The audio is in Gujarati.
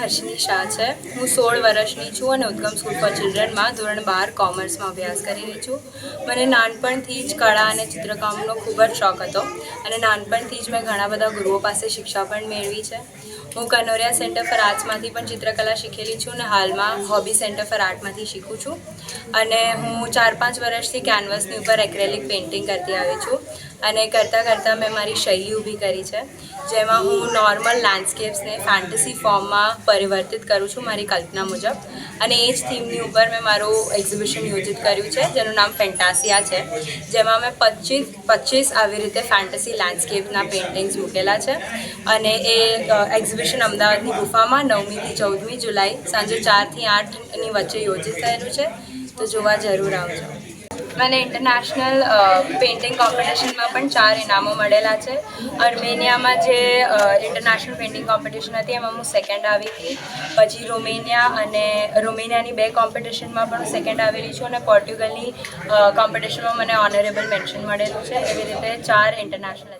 હર્ષિની શાહ છે. હું 16 વર્ષની છું અને ઉદ્ગમ સ્કૂલ ફોર ચિલ્ડ્રનમાં ધોરણ 12 કોમર્સમાં અભ્યાસ કરી રહી છું. મને નાનપણથી જ કળા અને ચિત્રકામનો ખૂબ જ શોખ હતો અને નાનપણથી જ મેં ઘણા બધા ગુરુઓ પાસે શિક્ષા પણ મેળવી છે. હું કનોરિયા સેન્ટર ફોર આર્ટ્સમાંથી પણ ચિત્રકલા શીખેલી છું અને હાલમાં હોબી સેન્ટર ફોર આર્ટમાંથી શીખું છું. અને હું 4-5 વર્ષથી કેનવસની ઉપર એક્રેલિક પેઇન્ટિંગ કરતી આવી છું અને કરતાં મેં મારી શૈલી ઊભી કરી છે, જેમાં હું નોર્મલ લેન્ડસ્કેપ્સને ફેન્ટસી ફોર્મમાં પરિવર્તિત કરું છું મારી કલ્પના મુજબ. અને એ જ થીમની ઉપર મેં મારું એક્ઝિબિશન યોજિત કર્યું છે જેનું નામ ફેન્ટાસિયા છે, જેમાં મેં 25 આવી રીતે ફેન્ટસી લેન્ડસ્કેપના પેઇન્ટિંગ્સ મૂકેલા છે. અને એ એક્ઝિબિશન અમદાવાદની ગુફામાં 9મી થી 14મી જુલાઈ સાંજે 4 થી 8ની વચ્ચે યોજિત થયેલું છે, તો જોવા જરૂર આવજો. મને ઇન્ટરનેશનલ પેઇન્ટિંગ કોમ્પિટિશનમાં પણ 4 ઇનામો મળેલા છે. અર્મેનિયામાં જે ઇન્ટરનેશનલ પેઇન્ટિંગ કોમ્પિટિશન હતી એમાં હું સેકન્ડ આવી હતી. પછી રોમેનિયાની 2 કોમ્પિટિશનમાં પણ હું સેકન્ડ આવેલી છું અને પોર્ટુગલની કોમ્પિટિશનમાં મને ઓનરેબલ મેન્શન મળેલું છે. એવી રીતે 4 ઇન્ટરનેશનલ